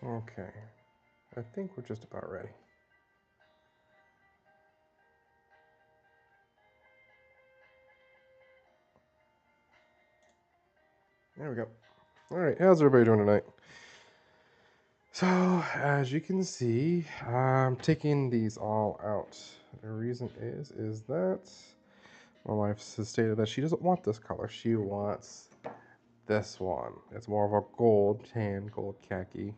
Okay, I think we're just about ready. There we go. All right, how's everybody doing tonight? So, as you can see, I'm taking these all out. The reason is that my wife has stated that she doesn't want this color. She wants this one. It's more of a gold, tan, gold khaki.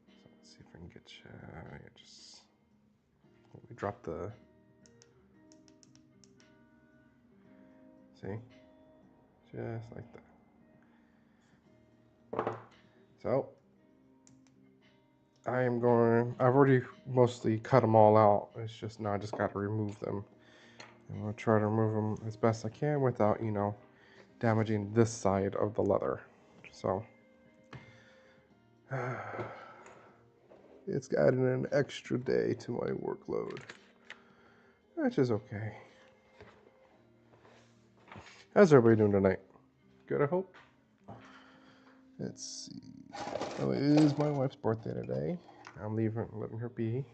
So let's see if I can get you. Just let me drop the. See, just like that. So I've already mostly cut them all out. It's just now I just got to remove them. I'm gonna try to remove them as best I can without, damaging this side of the leather. So it's added an extra day to my workload, which is okay. How's everybody doing tonight? Good, I hope. Let's see. Oh, it is my wife's birthday today. I'm letting her be.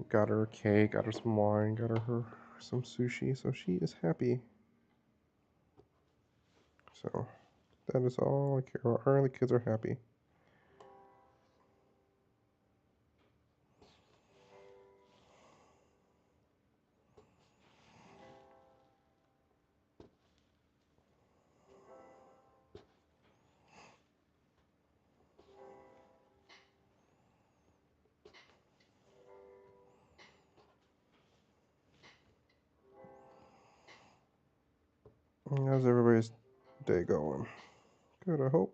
Got her a cake, got her some wine, got her some sushi, so she is happy. So that is all I care about. Her and the kids are happy. How's everybody's day going? Good, I hope.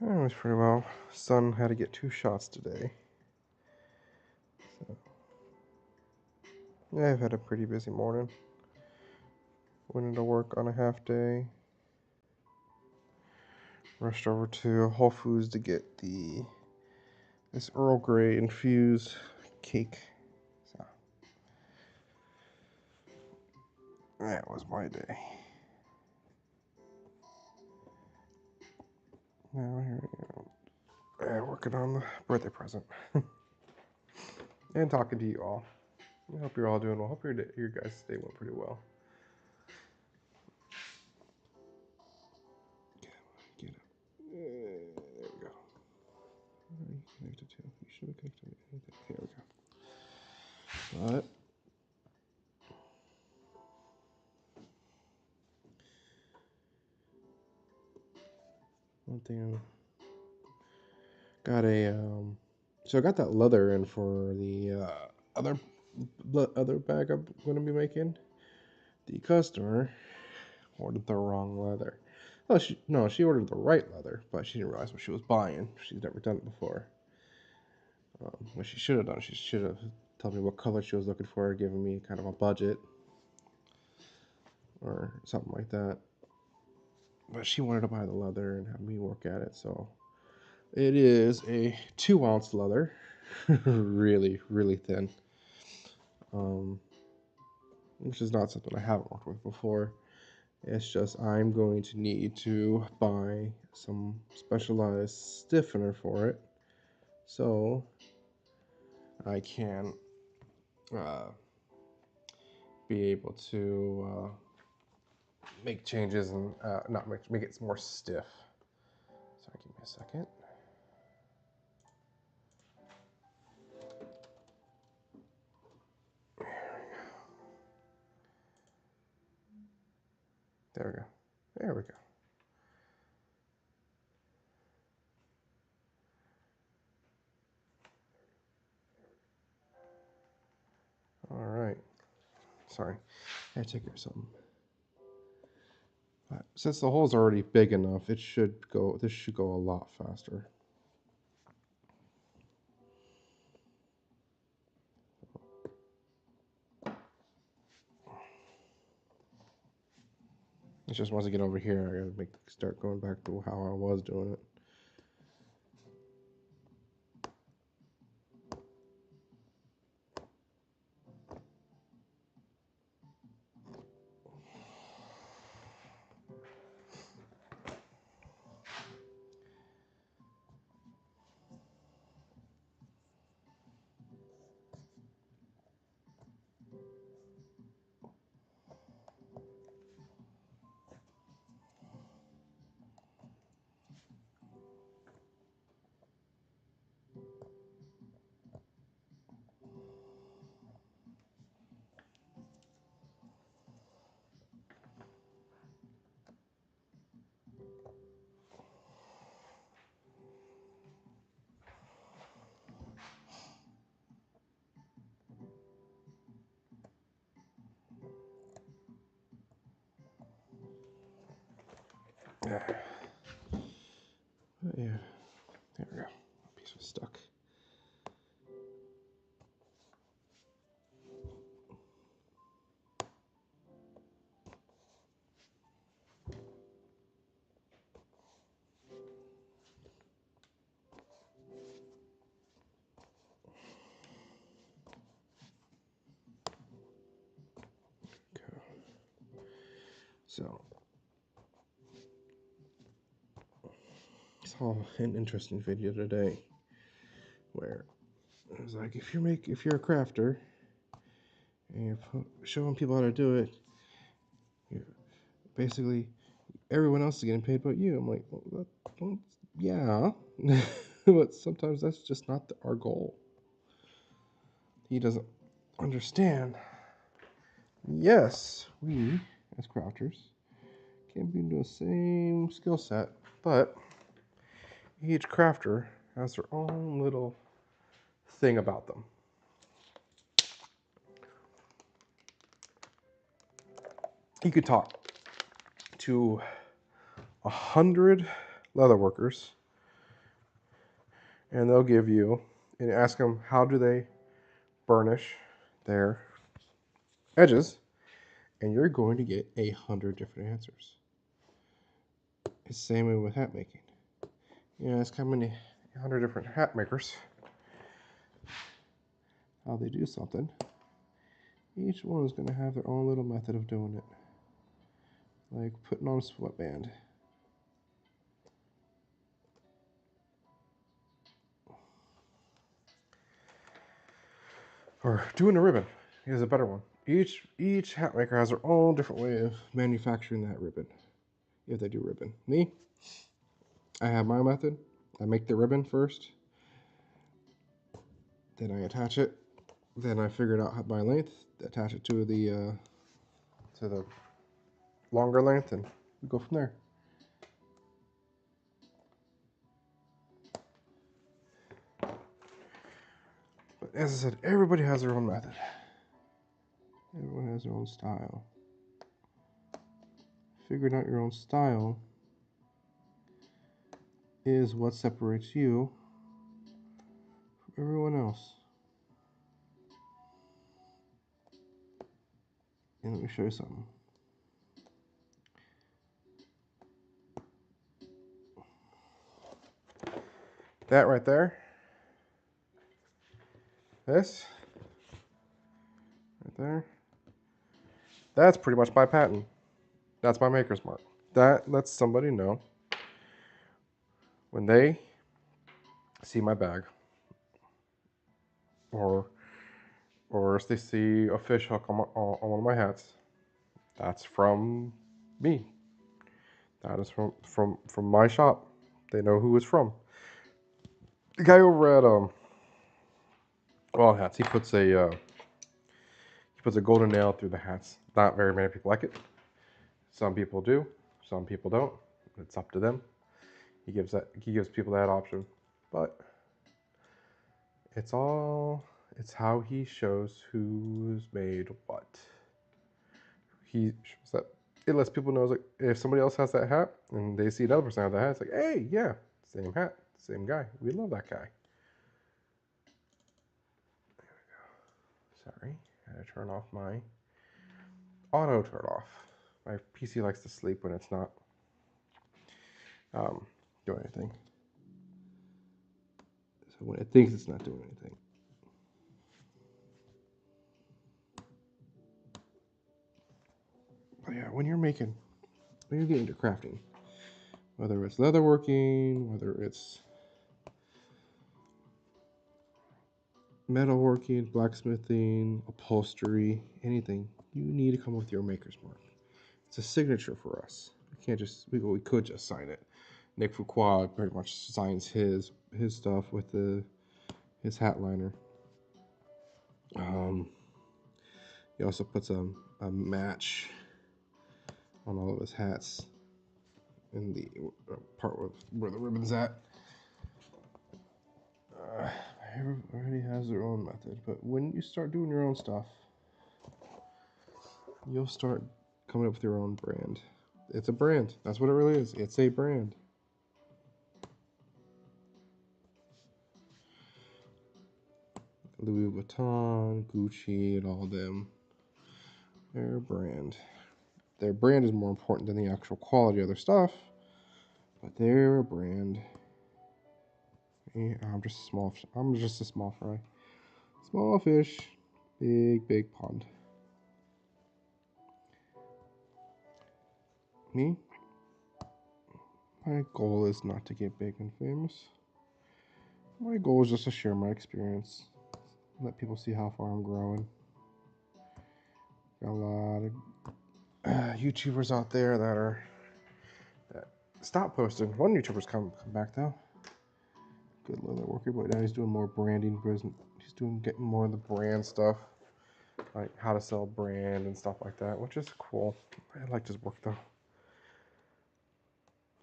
It was pretty well. Son had to get 2 shots today. So, yeah, I've had a pretty busy morning. Went into work on a half day. Rushed over to Whole Foods to get this Earl Grey infused cake. So that was my day. Now here we go. Working on the birthday present and talking to you all. I hope you're all doing well. Hope your guys' day went pretty well. Get up. There we go. Where are you connected to? You should be connected to anything. Here we go. But one thing got a so I got that leather in for the other bag I'm going to be making. The customer ordered the wrong leather. Oh, she ordered the right leather, but she didn't realize what she was buying. She's never done it before. What she should have done, she should have told me what color she was looking for, given me kind of a budget or something like that. But she wanted to buy the leather and have me work at it, so it is a 2-ounce leather, really, really thin, which is not something I haven't worked with before. It's just I'm going to need to buy some specialized stiffener for it, so I can be able to make changes and not make it more stiff. Sorry, give me a second. There we go. There we go. All right. Sorry, I had to take care of something. Since the hole's already big enough, it should go. This should go a lot faster. It's just once I get over here, I gotta start going back to how I was doing it. Yeah. Yeah. There we go. Piece was stuck. Okay. So, saw an interesting video today where it was like, if you're a crafter and you're showing people how to do it, you're basically everyone else is getting paid but you. I'm like, well, yeah, but sometimes that's just not our goal. He doesn't understand. Yes, we as crafters can be doing the same skill set, but each crafter has their own little thing about them. You could talk to 100 leather workers and they'll give you, and ask them how do they burnish their edges, and you're going to get 100 different answers. It's the same way with hat making. You ask how many 100 different hat makers how they do something. Each one is going to have their own little method of doing it. Like putting on a sweatband. Or doing a ribbon is a better one. Each hat maker has their own different way of manufacturing that ribbon. If they do ribbon. Me, I have my method. I make the ribbon first. Then I attach it. Then I figured out my length, attach it to the longer length, and we go from there. But as I said, everybody has their own method. Everyone has their own style. Figuring out your own style is what separates you from everyone else. And let me show you something. That right there, this, right there, that's pretty much my patent. That's my maker's mark. That lets somebody know when they see my bag, or if they see a fish hook on one of my hats, that's from me. That is from my shop. They know who it's from. The guy over at Well Hats, he puts a golden nail through the hats. Not very many people like it. Some people do, some people don't. It's up to them. He gives people that option. But it's how he shows who's made what. He shows that it lets people know, like, if somebody else has that hat and they see another person have that hat, it's like, hey, yeah, same hat, same guy. We love that guy. There we go. Sorry, I had to turn off my auto turn off. My PC likes to sleep when it's not doing anything. So when it thinks it's not doing anything. But yeah, when you're getting into crafting, whether it's leatherworking, whether it's metalworking, blacksmithing, upholstery, anything, you need to come up with your maker's mark. It's a signature for us. We can't just we could just sign it. Nick Fuqua pretty much signs his stuff with his hat liner. He also puts a match on all of his hats in the part where the ribbon's at. Everybody has their own method, but when you start doing your own stuff, you'll start coming up with your own brand. It's a brand. That's what it really is. It's a brand. Louis Vuitton, Gucci, and all of them. Their brand. Their brand is more important than the actual quality of their stuff, but they're a brand. I'm just a small fry. Small fish, big pond. Me? My goal is not to get big and famous. My goal is just to share my experience. Let people see how far I'm growing. Got a lot of YouTubers out there that stop posting. One YouTuber's come back though. Good leather worker, but now he's doing more branding. He's getting more of the brand stuff, like how to sell brand and stuff like that, which is cool. I like his work though.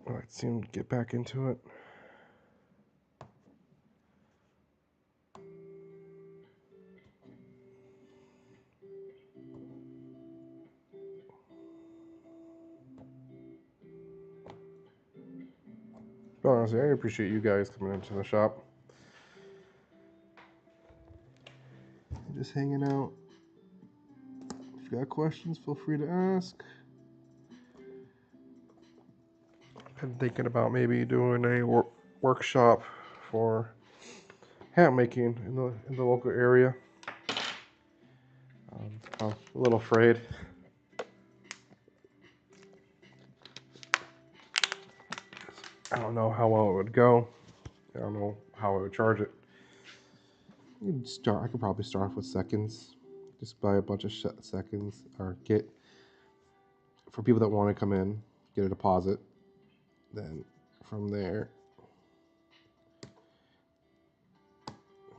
I'd like to see him get back into it. But honestly, I appreciate you guys coming into the shop. Just hanging out. If you got questions, feel free to ask. I've been thinking about maybe doing a workshop for hat making in the local area. I'm a little afraid. I don't know how well it would go. I don't know how I would charge it. I could probably start off with seconds. Just buy a bunch of seconds, or get for people that want to come in, get a deposit. Then from there,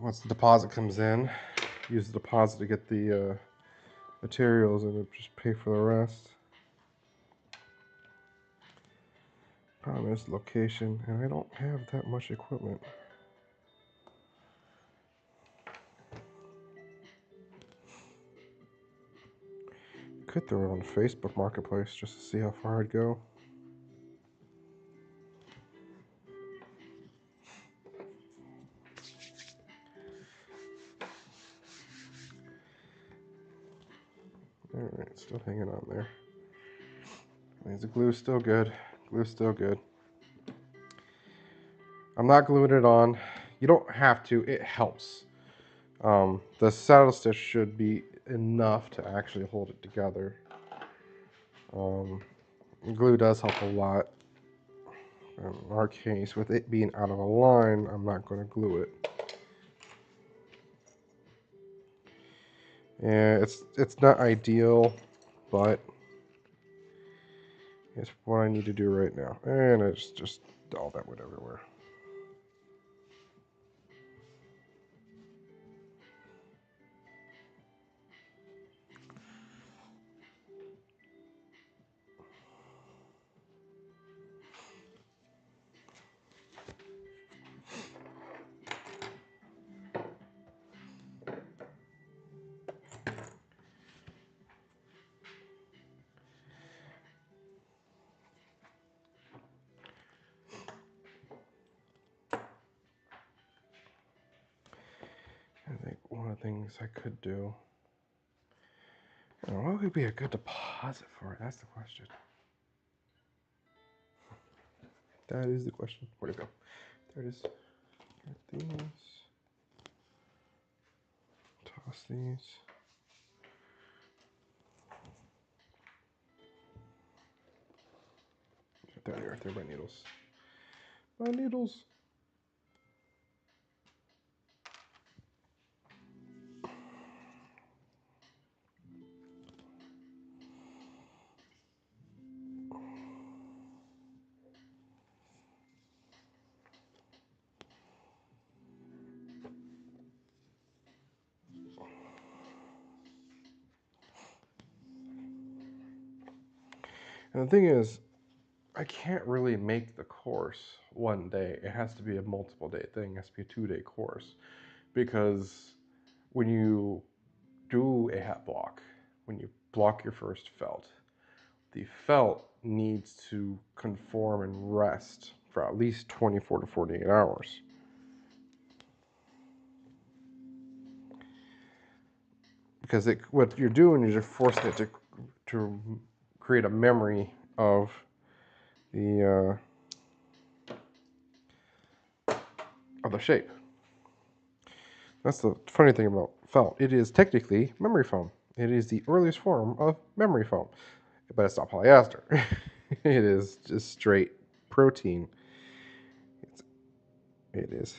once the deposit comes in, use the deposit to get the materials and just pay for the rest. Problem is location, and I don't have that much equipment. Could throw it on Facebook Marketplace just to see how far I'd go. Alright, still hanging on there. Means the glue's still good. Glue's still good. I'm not gluing it on. You don't have to. It helps. The saddle stitch should be enough to actually hold it together. Glue does help a lot. In our case, with it being out of a line, I'm not going to glue it. Yeah, it's not ideal, but it's what I need to do right now. And it's just all that went everywhere. I think one of the things I could do, Now, what would be a good deposit for it? That's the question. That is the question. Where'd it go? There it is. Get these. Toss these. There they are. They're my needles. My needles. And the thing is, I can't really make the course one day. It has to be a multiple day thing. It has to be a 2-day course. Because when you do a hat block, when you block your first felt, the felt needs to conform and rest for at least 24 to 48 hours. Because what you're doing is you're forcing it to create a memory of the shape. That's the funny thing about felt. It is technically memory foam. It is the earliest form of memory foam, but it's not polyester. It is just straight protein. It is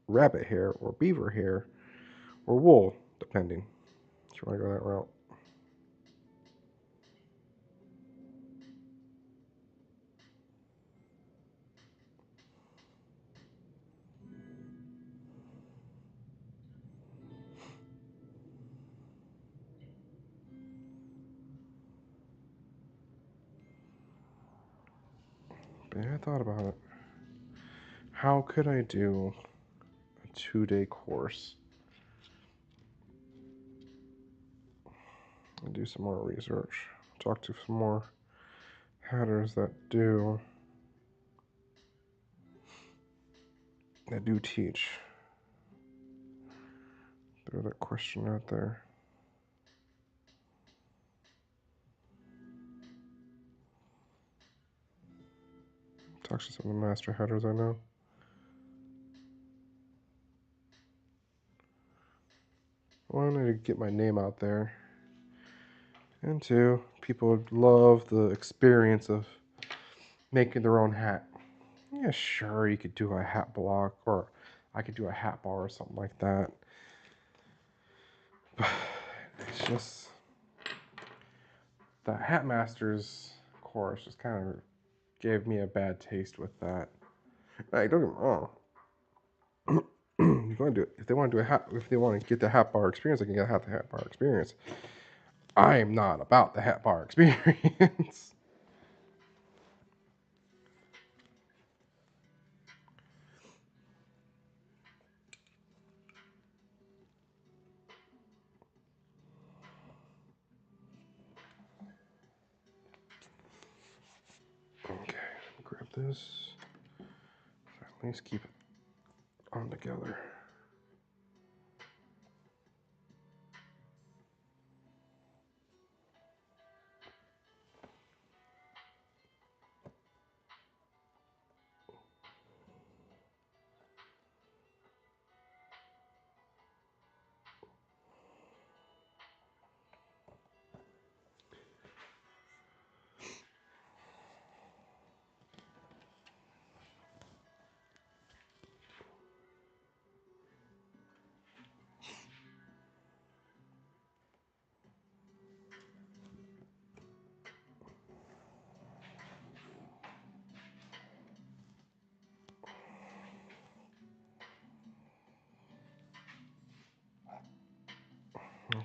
rabbit hair or beaver hair or wool, depending if you want to go that route. But yeah, I thought about it. How could I do a 2-day course and do some more research? Talk to some more hatters that do teach. Throw that question out there. Talk to some of the master hatters I know. One, I get my name out there. And two, people love the experience of making their own hat. Yeah, sure, you could do a hat block, or I could do a hat bar or something like that. But it's just the Hat Masters course just kind of gave me a bad taste with that. Like, don't get me wrong. You're going to do it. If they want to do a hat, if they want to get the hat bar experience, they can get the hat bar experience. I am not about the hat bar experience. Okay, grab this. At least keep it on together.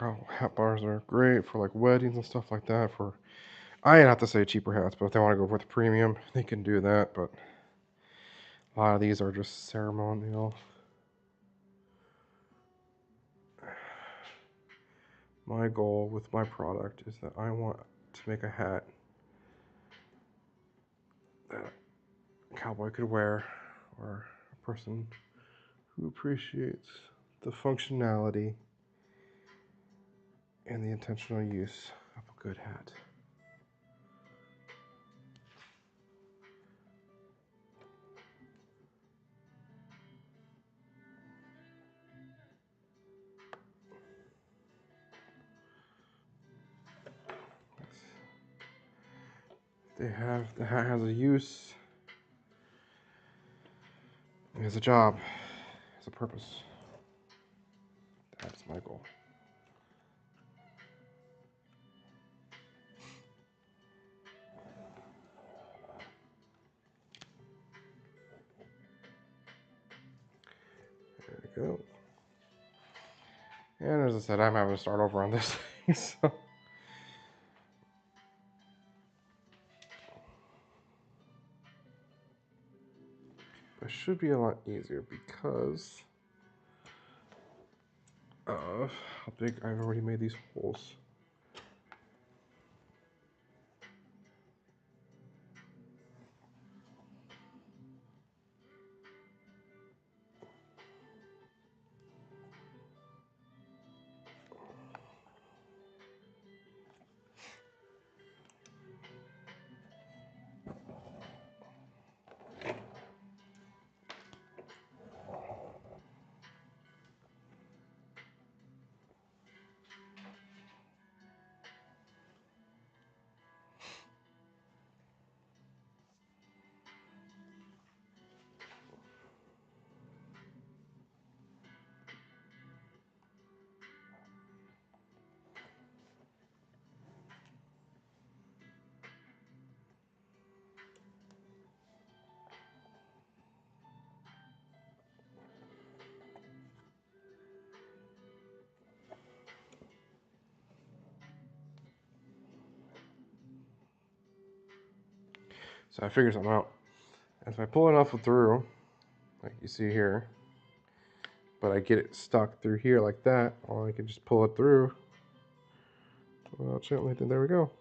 Oh, hat bars are great for like weddings and stuff like that. For I'd have to say cheaper hats, but if they want to go with premium, they can do that. But a lot of these are just ceremonial. My goal with my product is that I want to make a hat that a cowboy could wear, or a person who appreciates the functionality and the intentional use of a good hat. The hat has a use, it has a job, it has a purpose. That's my goal. There we go. And as I said, I'm having to start over on this thing, so. It should be a lot easier because of how big I've already made these holes. So I figured something out. If I pull enough through, like you see here, but I get it stuck through here like that, or I can just pull it through without gently, then there we go.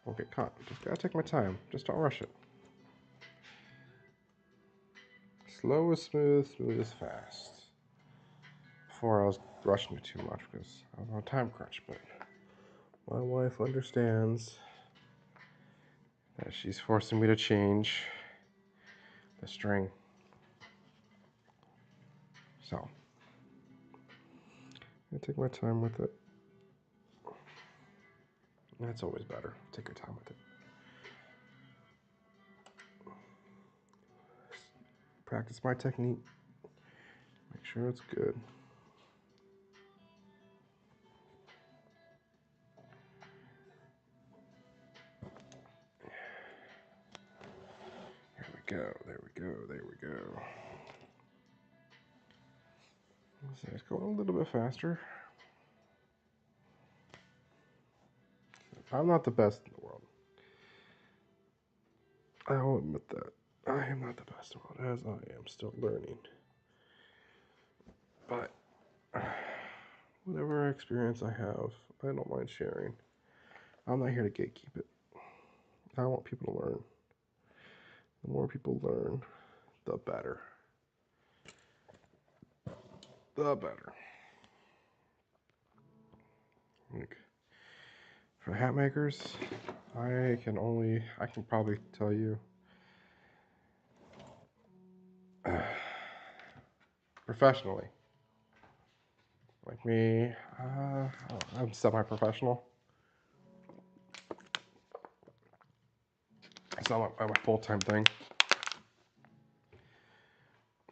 Won't get caught. Just gotta take my time. Just don't rush it. Slow is smooth, smooth is fast. Before I was rushing it too much because I was on a time crunch, but my wife understands that she's forcing me to change the string. So, I take my time with it. That's always better. Take your time with it. Practice my technique. Make sure it's good. There we go. There we go. There we go. It's going a little bit faster. I'm not the best in the world. I will admit that. I am not the best in the world, as I am still learning. But whatever experience I have, I don't mind sharing. I'm not here to gatekeep it. I want people to learn. The more people learn, the better. The better. Like, for hat makers, I can probably tell you professionally. Like me, I'm semi-professional. It's not my full-time thing.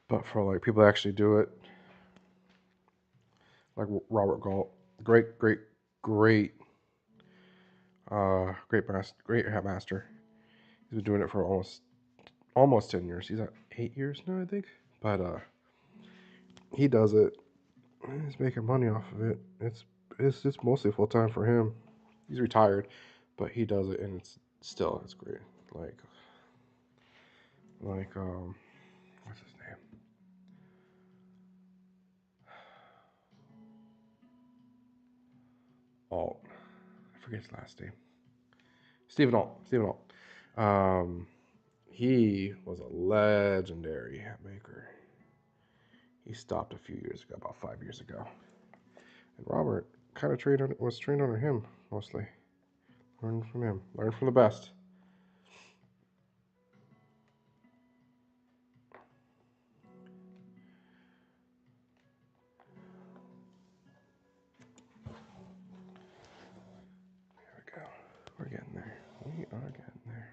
But for like people that actually do it, like Robert Galt, great hat master. He's been doing it for almost 10 years. He's at 8 years now, I think. But he does it. He's making money off of it. It's mostly full time for him. He's retired, but he does it, and it's great. Like what's his name? Alt. I forget his last name. Stephen Alt. He was a legendary hat maker. He stopped a few years ago, about 5 years ago. And Robert kind of was trained under him mostly. Learn from him. Learn from the best. There we go. We're getting there. We are getting there.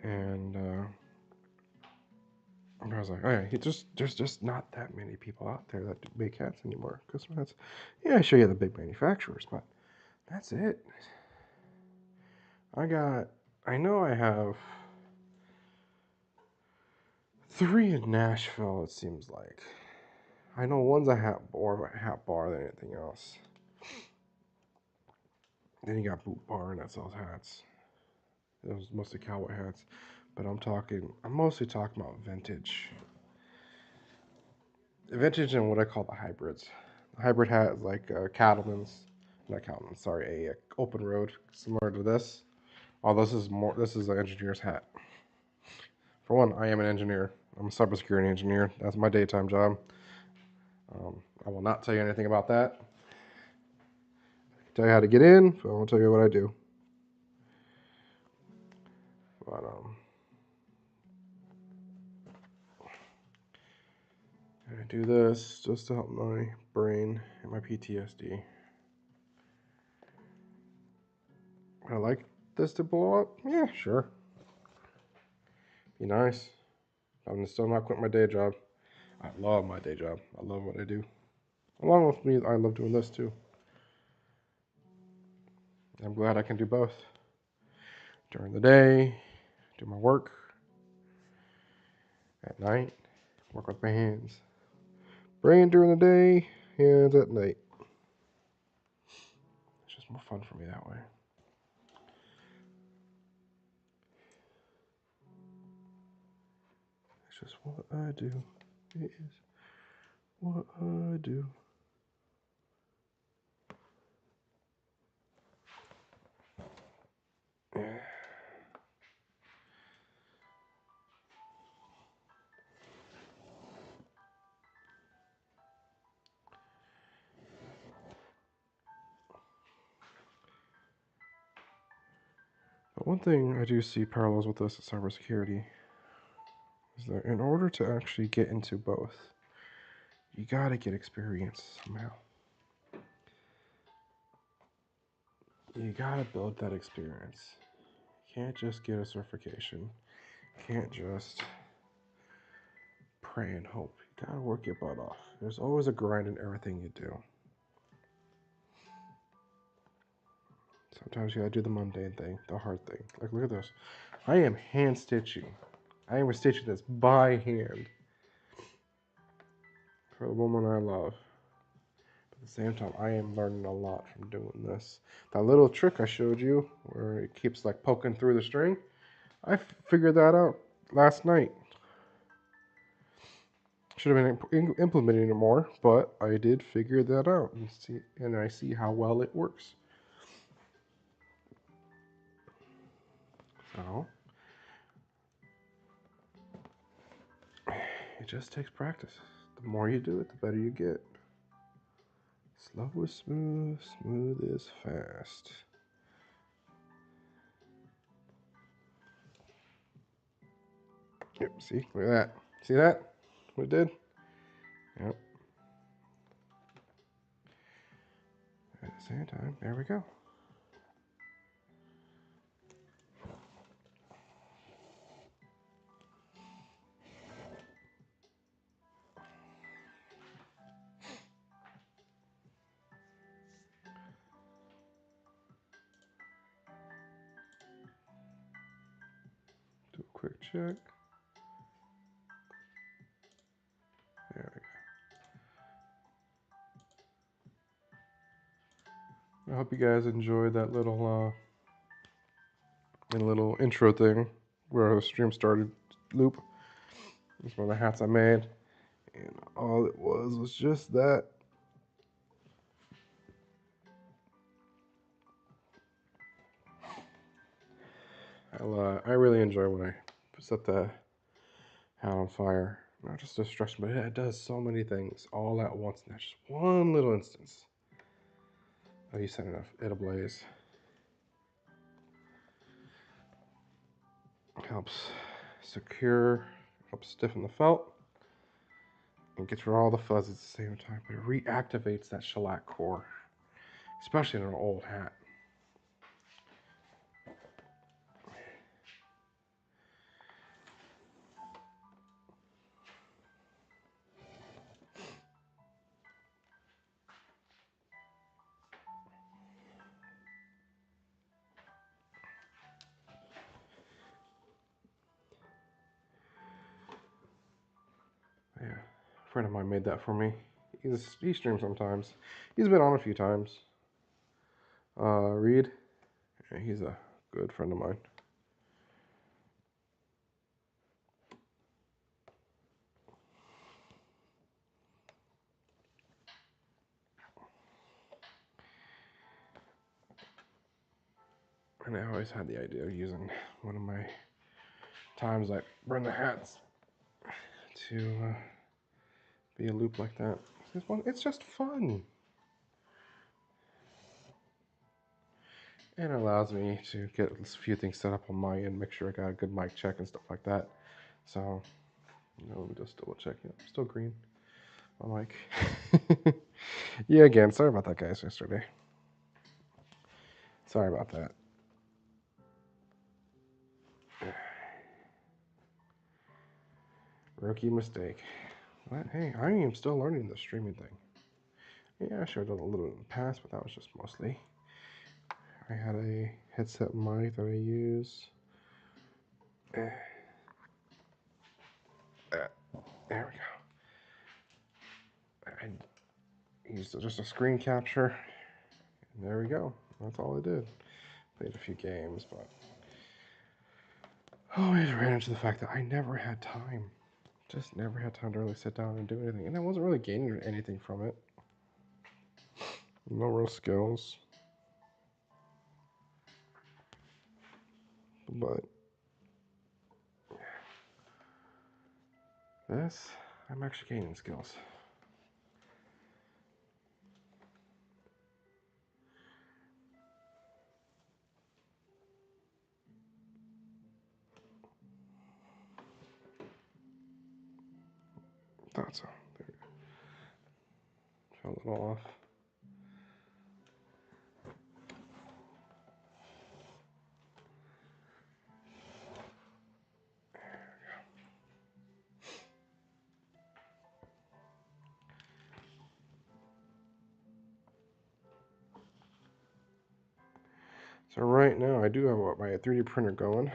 And I was like, oh yeah, there's just not that many people out there that make hats anymore. Custom hats. Yeah, I show you the big manufacturers, but that's it. I know I have 3 in Nashville, it seems like. I know one's a hat bar than anything else. Then you got Boot Barn that sells hats. Those mostly cowboy hats. But I'm mostly talking about vintage. Vintage and what I call the hybrids. The hybrid hat is like not cattleman's, sorry, a open road, similar to this. Oh, this is an engineer's hat. For one, I am an engineer. I'm a cybersecurity engineer. That's my daytime job. I will not tell you anything about that. I can tell you how to get in, but I won't tell you what I do. But I do this just to help my brain and my PTSD. Would I like this to blow up? Yeah, sure. Be nice. I'm still not quitting my day job. I love my day job. I love what I do. Along with me, I love doing this too. I'm glad I can do both. During the day, do my work. At night, work with my hands. Brain during the day, hands at night. It's just more fun for me that way. It's just what I do. It is what I do. Yeah. But one thing I do see parallels with this at cybersecurity is that in order to actually get into both, you gotta get experience somehow. You gotta build that experience. You can't just get a certification. You can't just pray and hope. You gotta work your butt off. There's always a grind in everything you do. Sometimes you gotta do the mundane thing, the hard thing. Like, look at this. I am hand stitching. I am stitching this by hand for the woman I love. But at the same time, I am learning a lot from doing this. That little trick I showed you, where it keeps like poking through the string, I figured that out last night. Should have been implementing it more, but I did figure that out and I see how well it works. So it just takes practice. The more you do it, the better you get. Slow is smooth, smooth is fast. Yep, see, look at that. See that? What it did? Yep. At the same time, there we go. Do a quick check. There we go. I hope you guys enjoyed that little intro thing where the stream started loop. It's one of the hats I made, and all it was just that. I really enjoy when I set the hat on fire. Not just destruction, but it does so many things all at once. Not just one little instance. Oh, you set it ablaze. Helps secure, helps stiffen the felt, and gets rid of all the fuzz at the same time. But it reactivates that shellac core, especially in an old hat. Yeah, a friend of mine made that for me. He streams sometimes. He's been on a few times. Reed, yeah, he's a good friend of mine. And I always had the idea of using one of my times I burn the hats to be a loop like that. It's just fun. And it allows me to get a few things set up on my end, make sure I got a good mic check and stuff like that. So, let me just double check. Yeah, still green. I'm like, yeah, again, sorry about that, guys, yesterday. Sorry about that. Rookie mistake. But hey, I am still learning the streaming thing. Yeah, I should have done a little in the past, but that was just mostly. I had a headset mic that I use. There we go. I used just a screen capture. And there we go. That's all I did. Played a few games, but I always ran into the fact that I never had time. Just never had time to really sit down and do anything. And I wasn't really gaining anything from it. No real skills. But this, I'm actually gaining skills. Thought so. There we go. Fell a little off. So right now I do have my 3D printer going.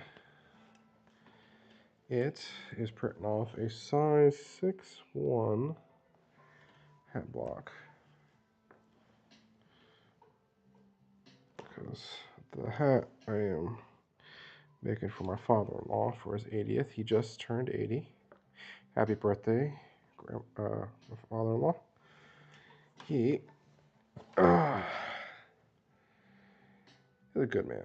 It is printing off a size 6'1" hat block. Because the hat I am making for my father-in-law for his 80th. He just turned 80. Happy birthday, my father-in-law. He's a good man.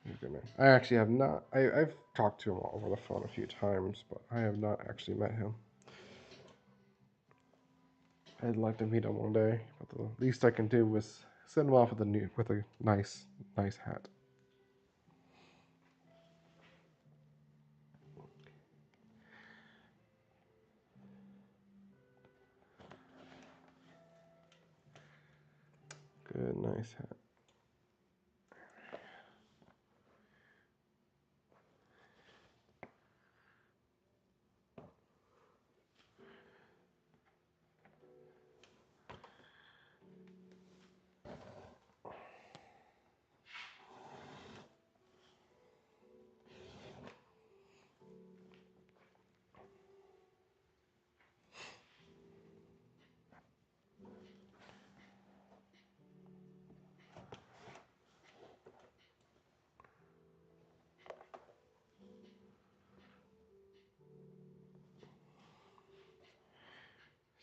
He's a good man. I actually have not. I've talked to him over the phone a few times, but I have not actually met him. I'd like to meet him one day, but the least I can do is send him off with a nice hat. Good, nice hat.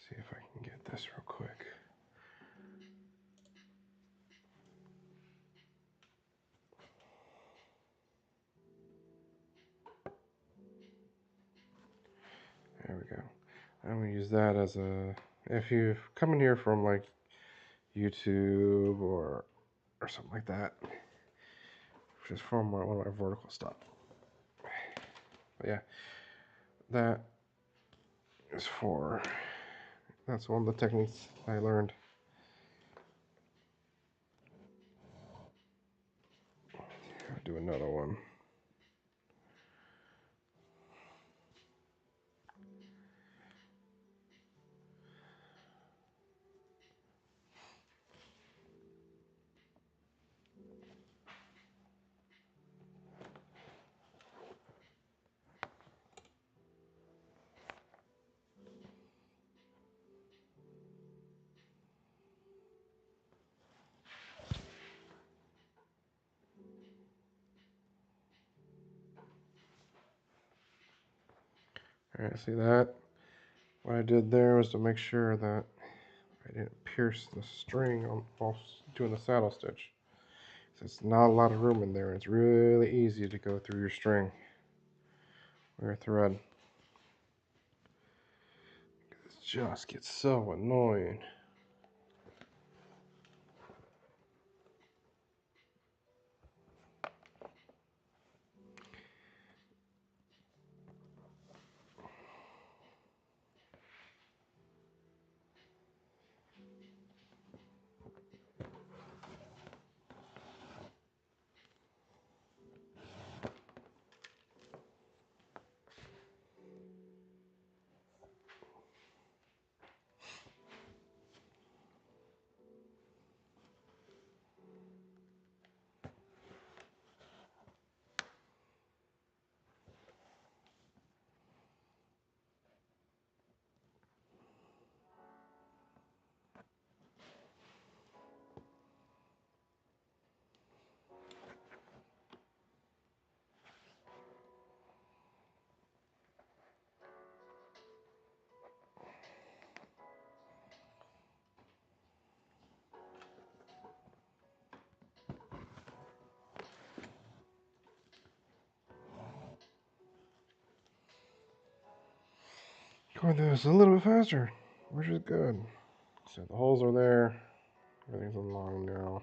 See if I can get this real quick. There we go. I'm gonna use that as a, if you come in here from like YouTube or something like that, which is from one of my vertical stuff. But yeah, that is for, that's one of the techniques I learned. I'll do another one. All right, see that? What I did there was to make sure that I didn't pierce the string while doing the saddle stitch. So it's not a lot of room in there. It's really easy to go through your string or your thread. It just gets so annoying. Going through this a little bit faster, which is good. So the holes are there. Everything's along now.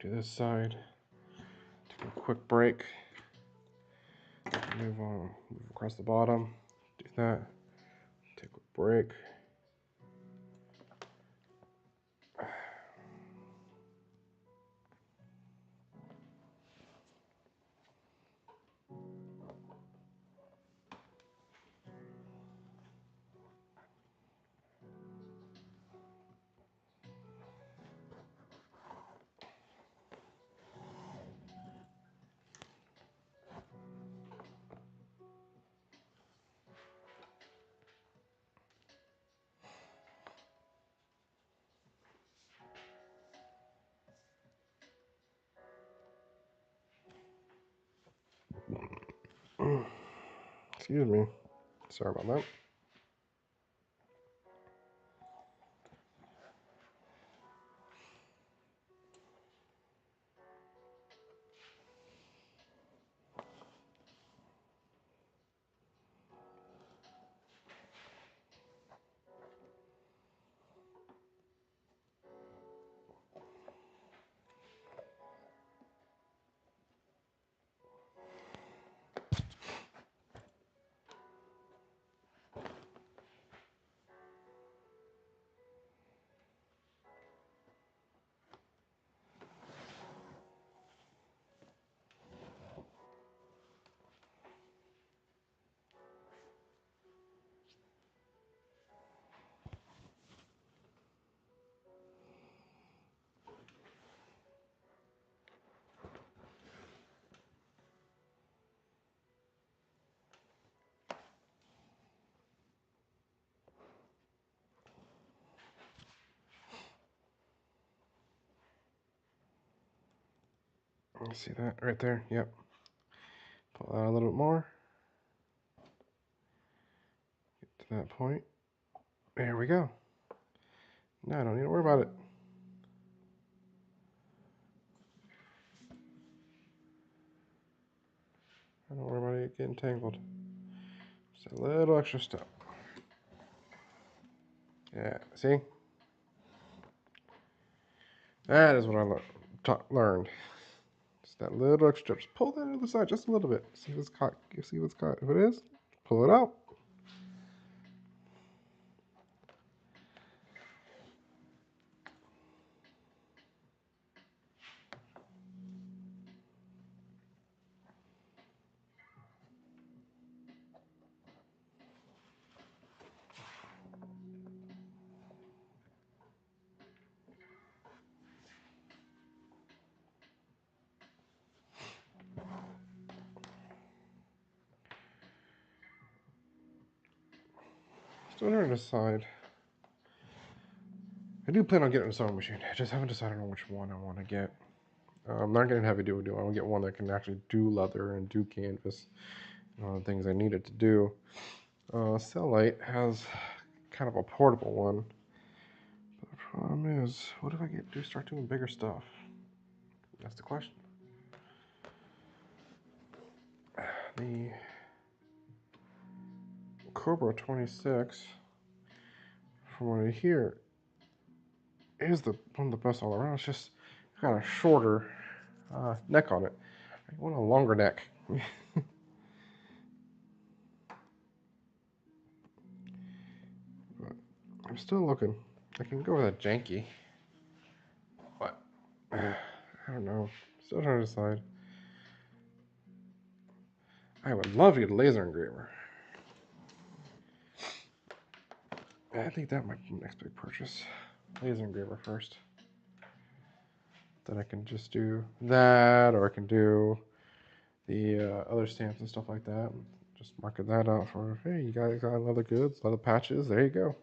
Do this side. Take a quick break. Move on. Move across the bottom. Do that. Take a break. Excuse me. Sorry about that. See that right there? Yep. Pull out a little bit more. Get to that point. There we go. Now I don't need to worry about it. I don't worry about it getting tangled. Just a little extra step. Yeah, see? That is what I learned. Just that little extra. Just pull that other side just a little bit. See if it's caught. You see what's caught. If it is, pull it out. Still trying to decide. I do plan on getting a sewing machine. I just haven't decided on which one I want to get. I'm not getting heavy duty. I want to get one that can actually do leather and do canvas and all the things I need it to do. Cellite has kind of a portable one. But the problem is, what if I start doing bigger stuff? That's the question. The Cobra 26, from what I hear, is one of the best all around. It's just got a shorter neck on it. I want a longer neck. But I'm still looking. I can go with a janky, but I don't know. Still trying to decide. I would love to get a laser engraver. I think that might be the next big purchase. Laser engraver first. Then I can just do that, or I can do the other stamps and stuff like that. Just marking that out for, hey, you guys got leather goods, leather patches, there you go.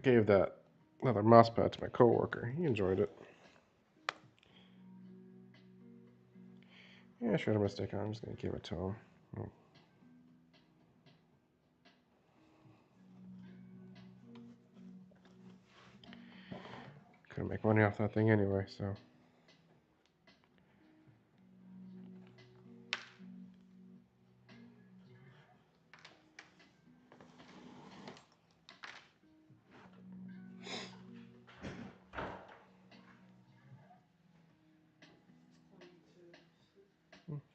Gave that leather mouse pad to my coworker. He enjoyed it. Yeah, sure, I'm mistaken. I'm just going to give it to him. Oh. Couldn't make money off that thing anyway, so.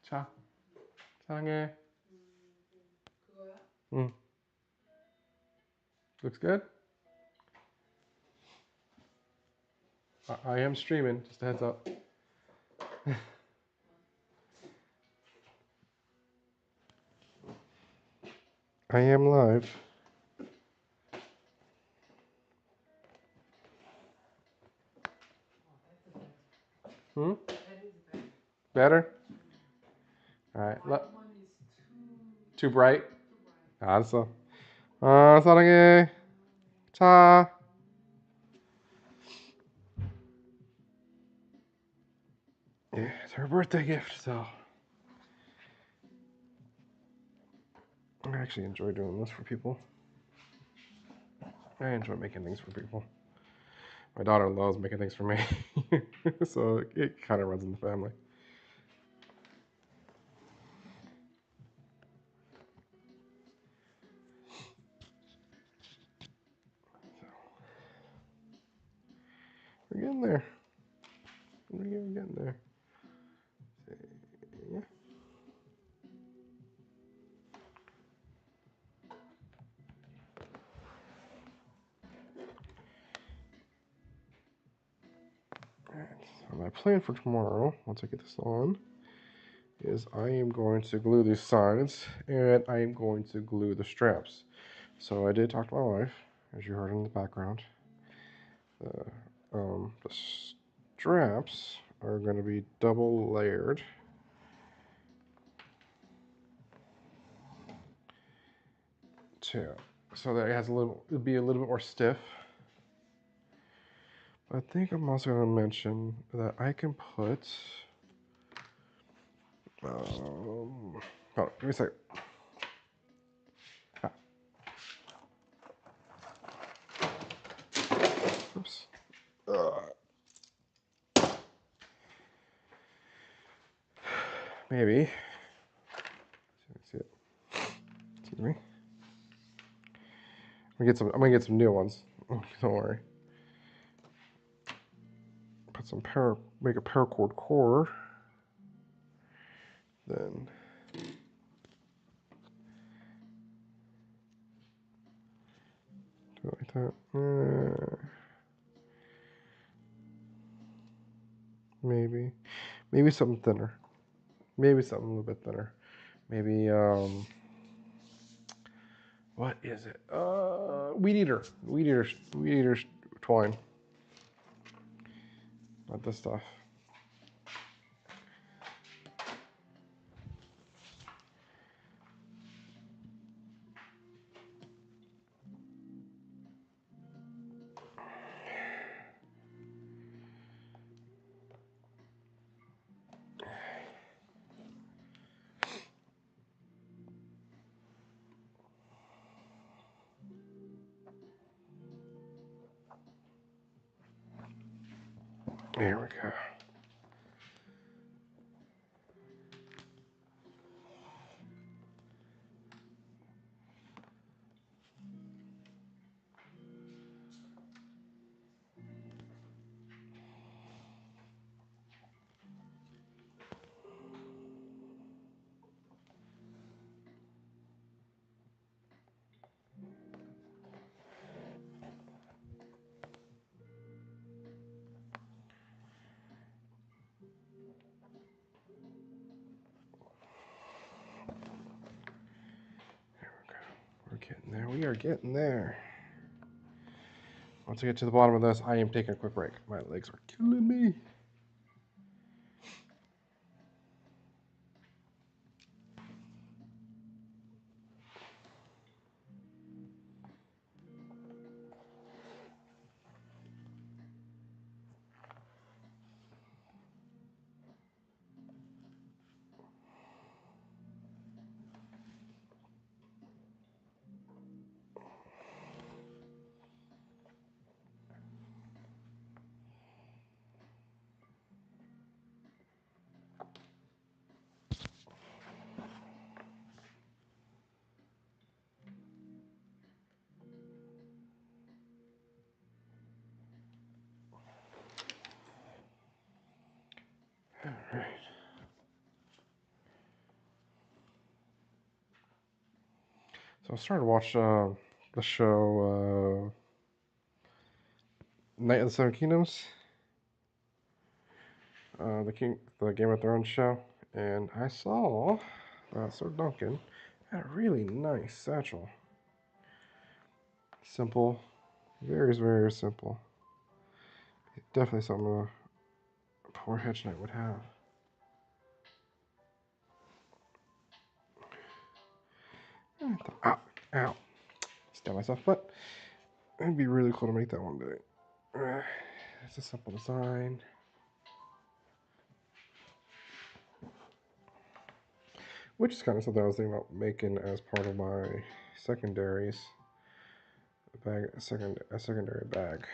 자, 사랑해. 그거야? Looks good? I am streaming, just a heads up. I am live. Hmm? Better? Alright. Too bright? 알았어. 사랑해. 자. Yeah, it's her birthday gift, so. I actually enjoy doing this for people. I enjoy making things for people. My daughter loves making things for me, so it kind of runs in the family. So, we're getting there. We're getting there. Yeah. Alright, so my plan for tomorrow, once I get this on, is I am going to glue these sides, and I am going to glue the straps. So I did talk to my wife, as you heard in the background. The straps are going to be double layered. Too, so that it has it'll be a little bit more stiff. I think I'm also going to mention that I can put. Oh, give me a second. Ah. Oops. Maybe. See it. Excuse me. I'm gonna get some new ones. Oh, don't worry. Put some make a paracord core. Then do it like that. Maybe something thinner. Maybe something a little bit thinner. Maybe what is it? Weed eater twine. Not this stuff. There we go. We're getting there. We are getting there. Once I get to the bottom of this, I am taking a quick break. My legs are killing me. All right. So I started to watch the show Night of the Seven Kingdoms, the Game of Thrones show, and I saw Sir Duncan had a really nice satchel. Simple, very simple. Definitely something a poor hedge knight would have. Ow! Stab myself, but it'd be really cool to make that one day. It's a simple design. Which is kind of something I was thinking about making as part of my secondaries. A secondary bag.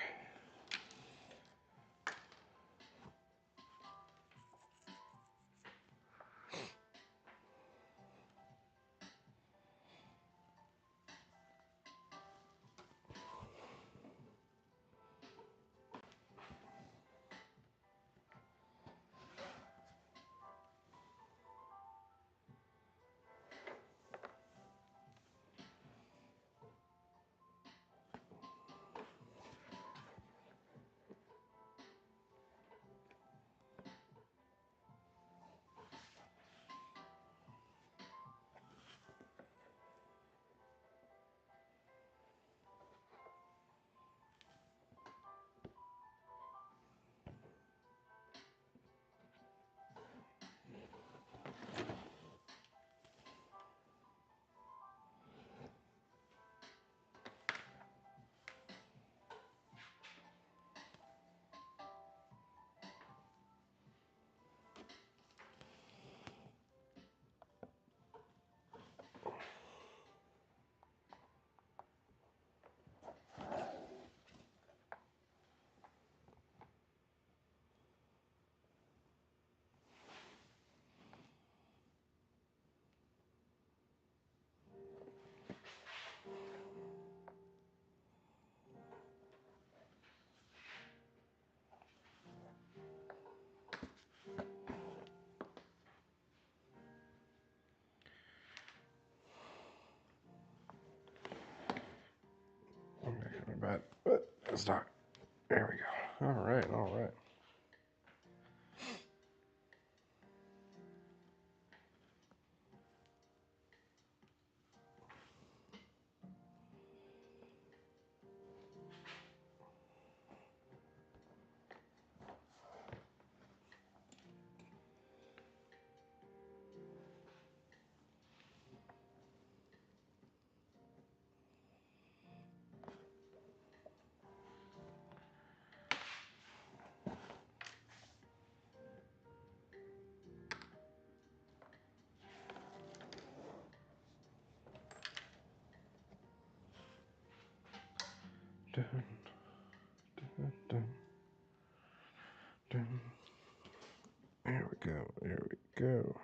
start. There we go. All right, all right. Dun, dun, dun, dun. There we go. There we go.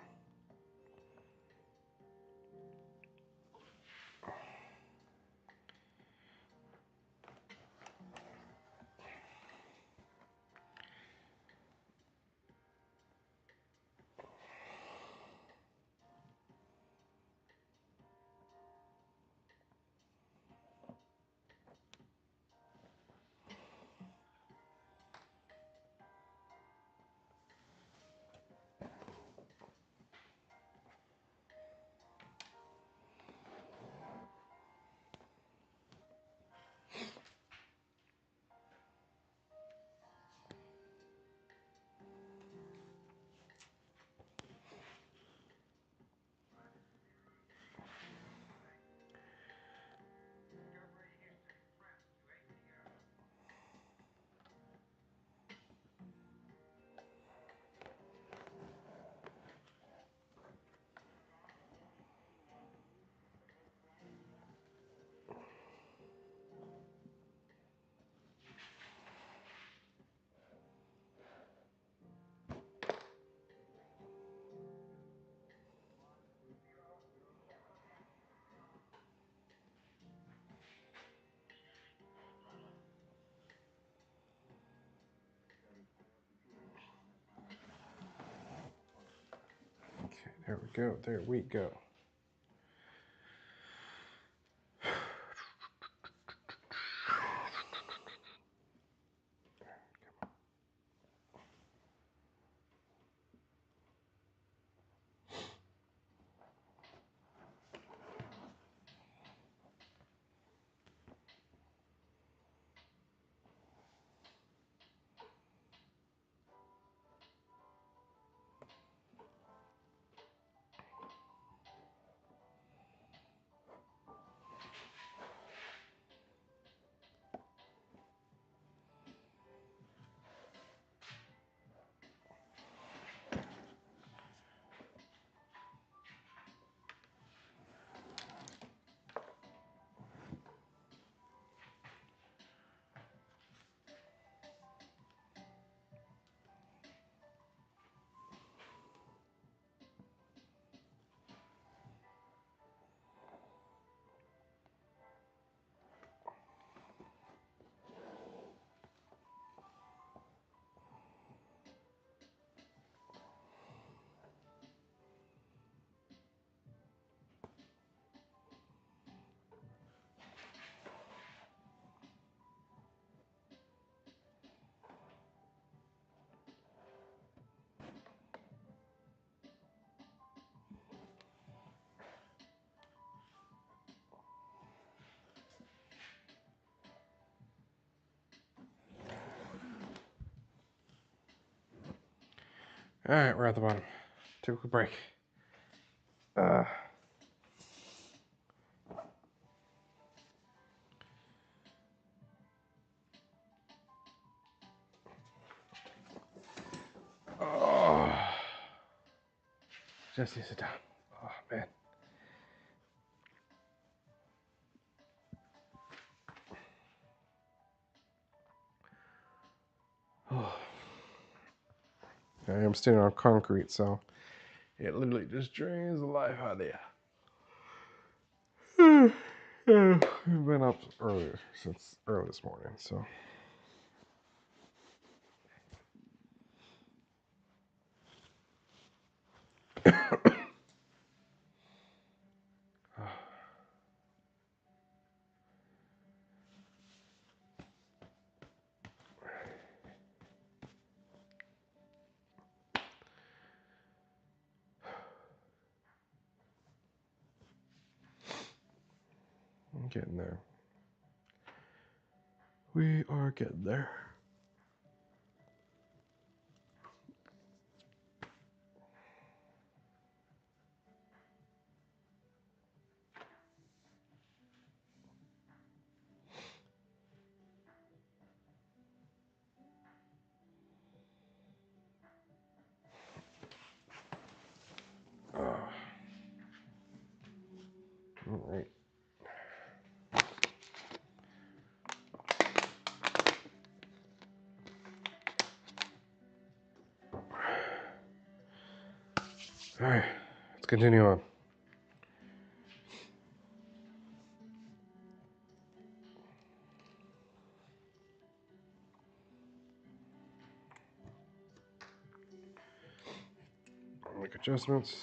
Okay, there we go. There we go. All right, we're at the bottom. Take a quick break. Oh, Jesse, sit down. Oh man. Oh. I am standing on concrete, so it literally just drains the life out of you. We've been up earlier since early this morning, so. Oh. Getting there. We are getting there. All right. All right, let's continue on. Make adjustments.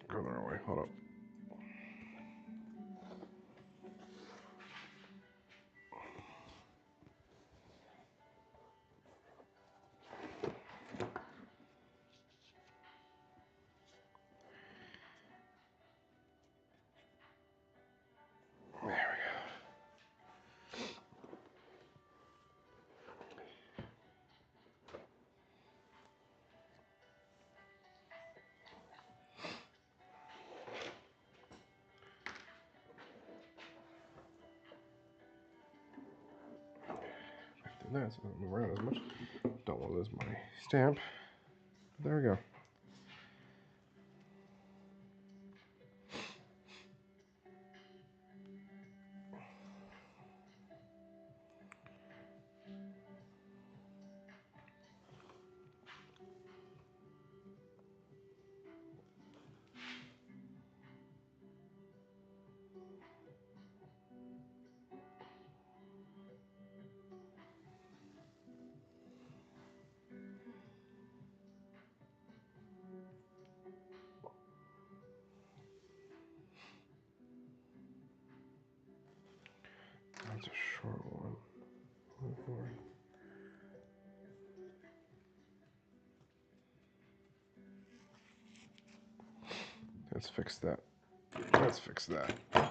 Go the wrong way. Hold up. There we go. Do that so I don't move around as much. Don't want to lose my stamp. There we go. That's a short one. Let's fix that. Let's fix that. I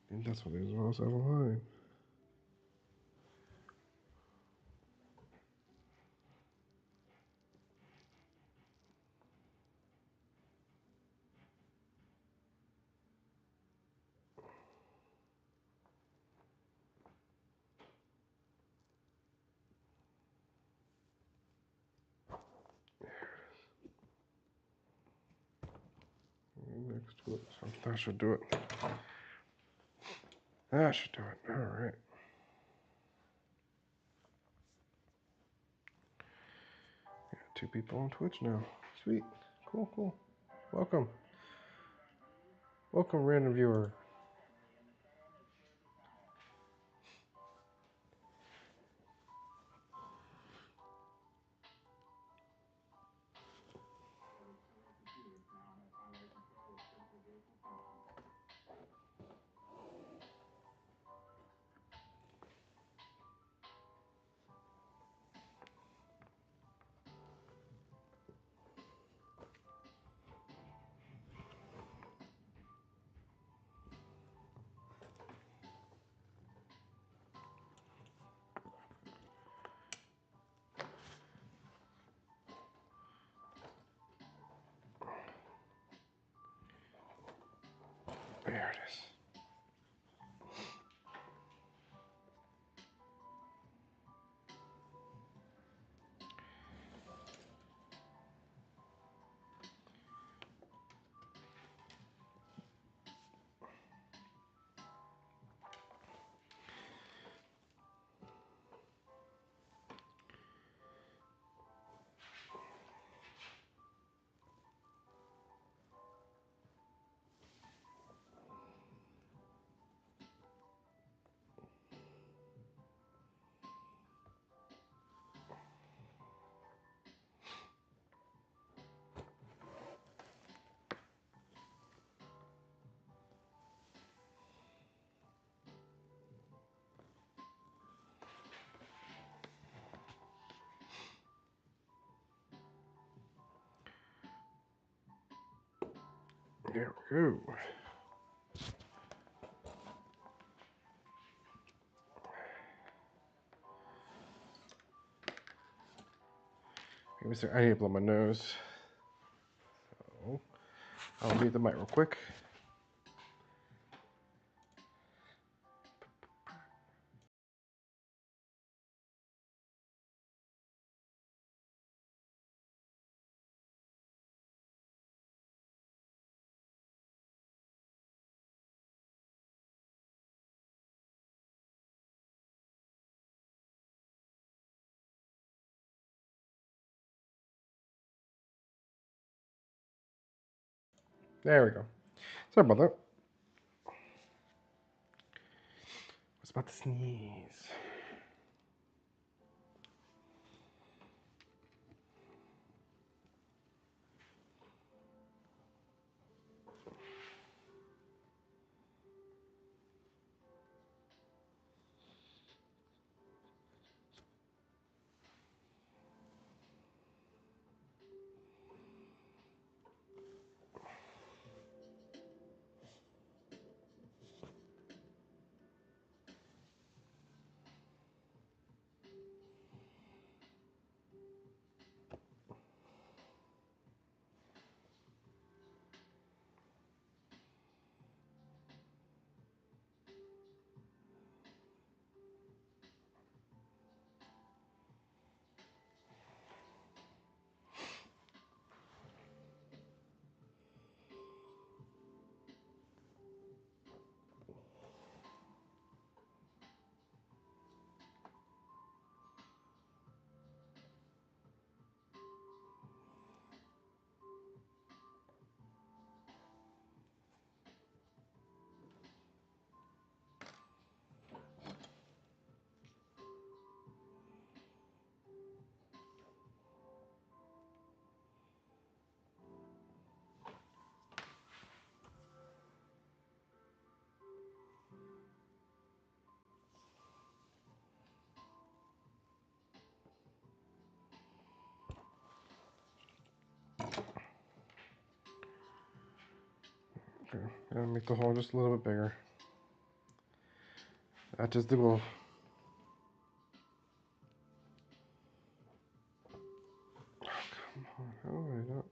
think that's what it is when I was out of line. Next to it. So that should do it. That should do it. All right. Got 2 people on Twitch now. Sweet. Cool, cool. Welcome. Welcome, random viewer. There we go. I need to blow my nose. So I'll mute the mic real quick. There we go. Sorry about that. I was about to sneeze. Okay, gotta make the hole just a little bit bigger. That is the goal. Oh, come on, how do I not?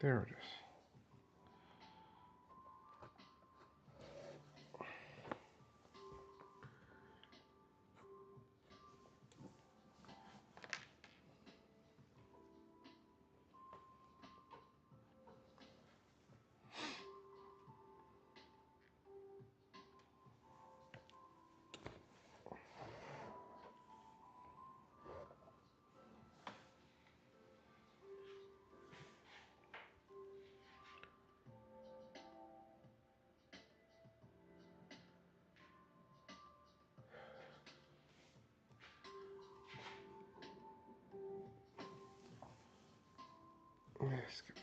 There it is. Yes, good.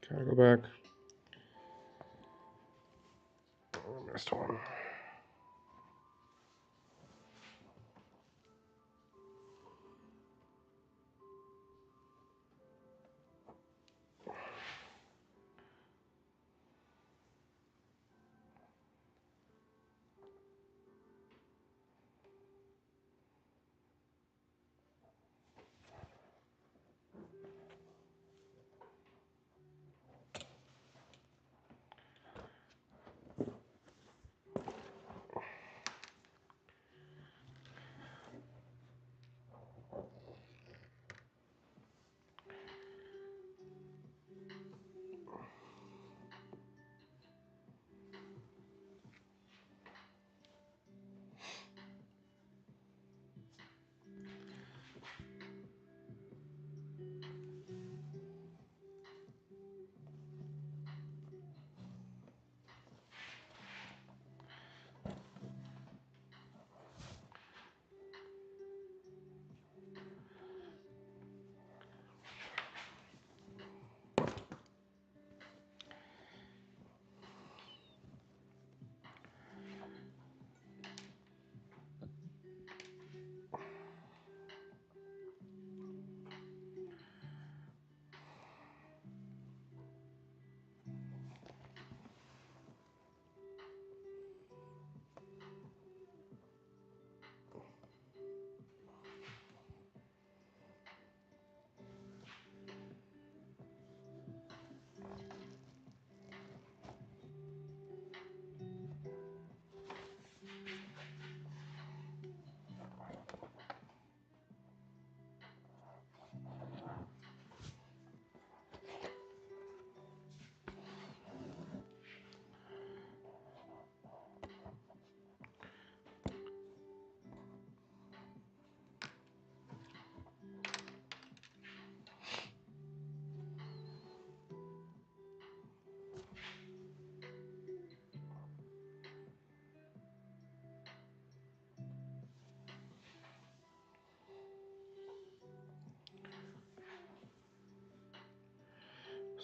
Gotta go back. Oh, I missed one.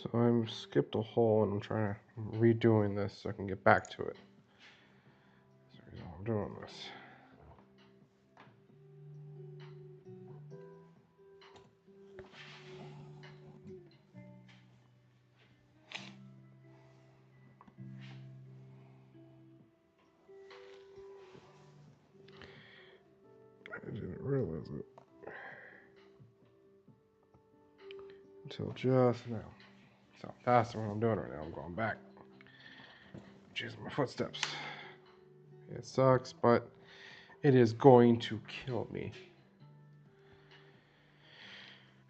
So I'm skipped a hole and I'm trying to redoing this so I can get back to it. That's the reason I'm doing this. I didn't realize it until just now. So that's what I'm doing right now. I'm going back, chasing my footsteps. It sucks, but it is going to kill me.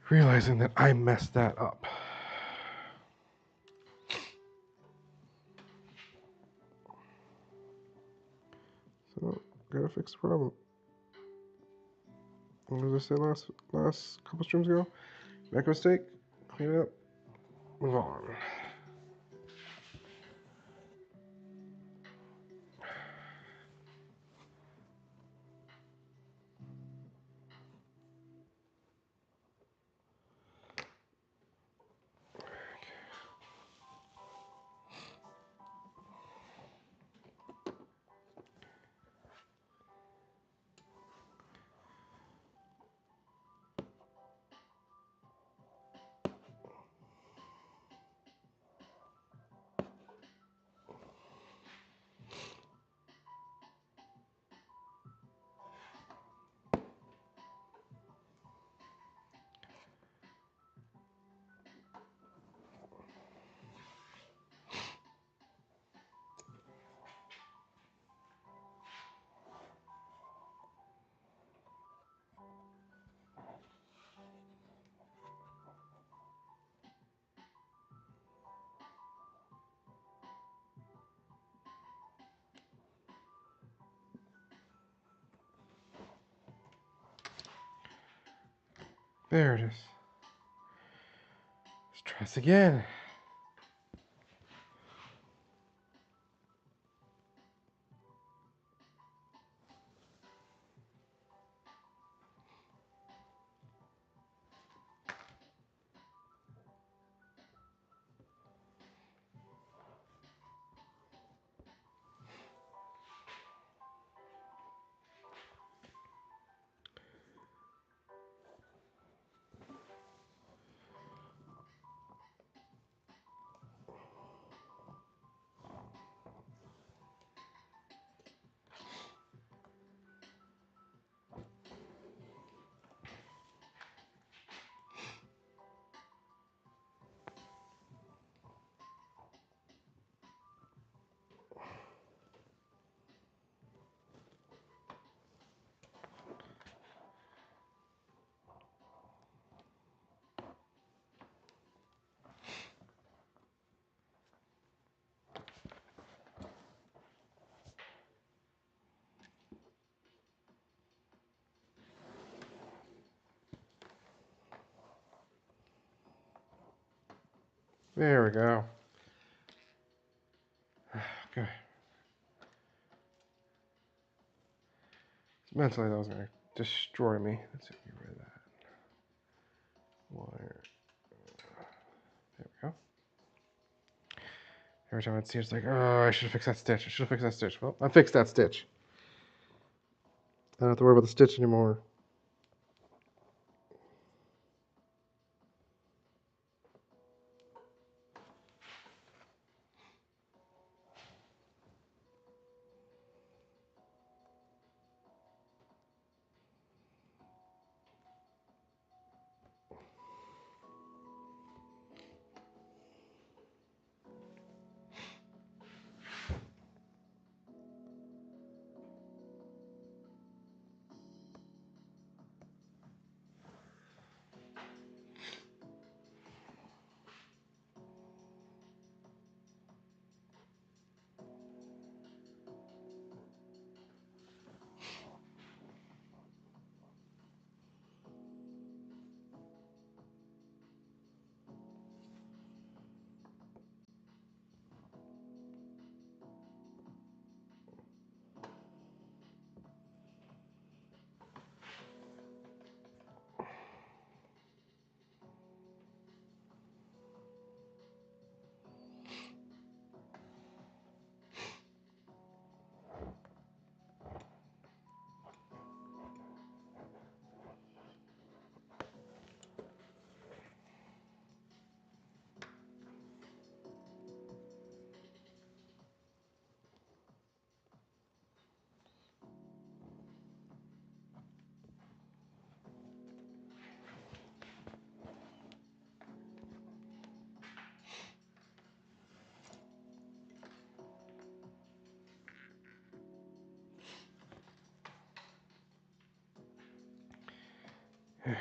Realizing that I messed that up. So, gotta fix the problem. What did I say last couple streams ago? Make a mistake, clean it up, move on. There it is. Let's try this again. There we go. Okay. Mentally, that was going to destroy me. Let's get rid of that. Wire. There we go. Every time I'd see it, it's like, oh, I should have fixed that stitch. I should have fixed that stitch. Well, I fixed that stitch. I don't have to worry about the stitch anymore. What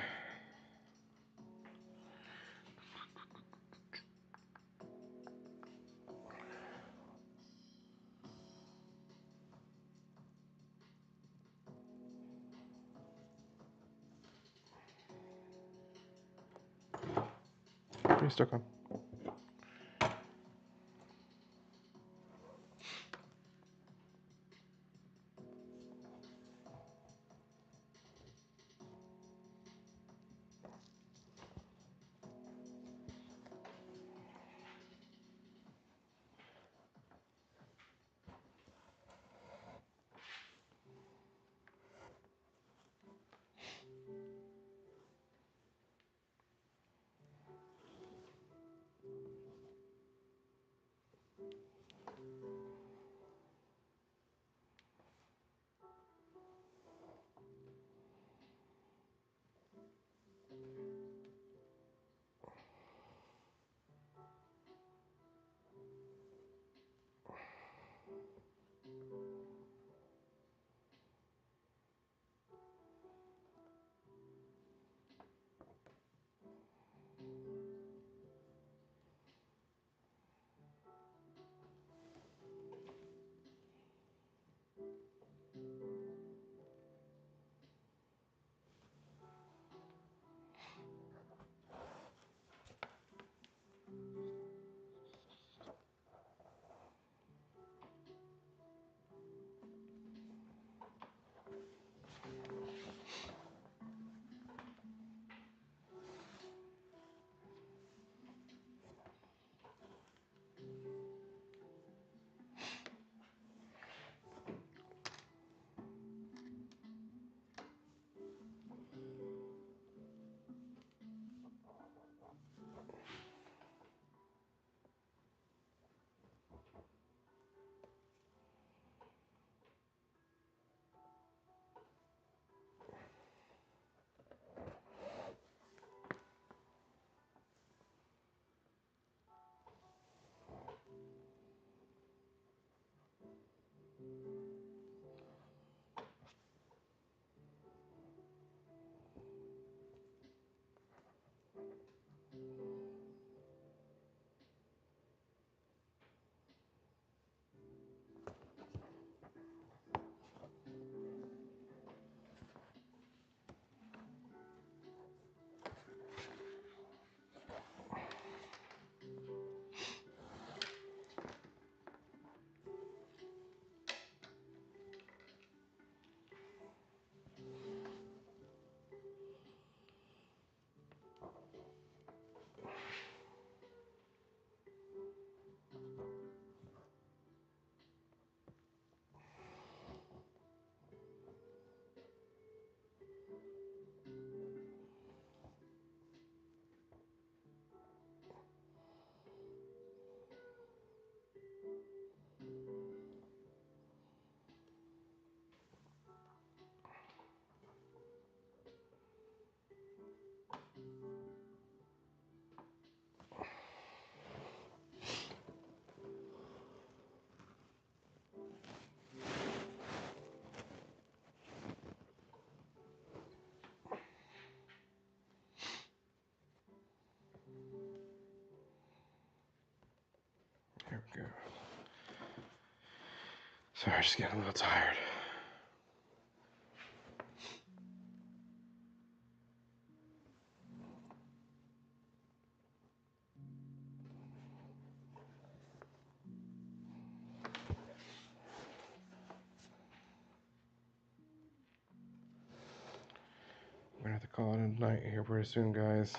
are you stuck on? There we go. Sorry, just getting a little tired. We're gonna have to call it a night here pretty soon, guys.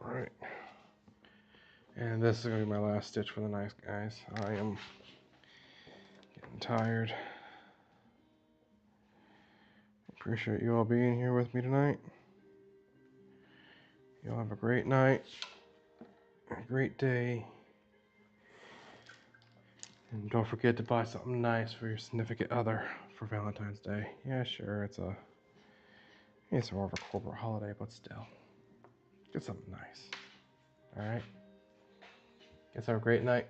Alright. And this is going to be my last stitch for the night, guys. I am getting tired. Appreciate you all being here with me tonight. Y'all have a great night, a great day. And don't forget to buy something nice for your significant other for Valentine's Day. Yeah, sure, it's more of a corporate holiday, but still. Get something nice. Alright? Guys have a great night.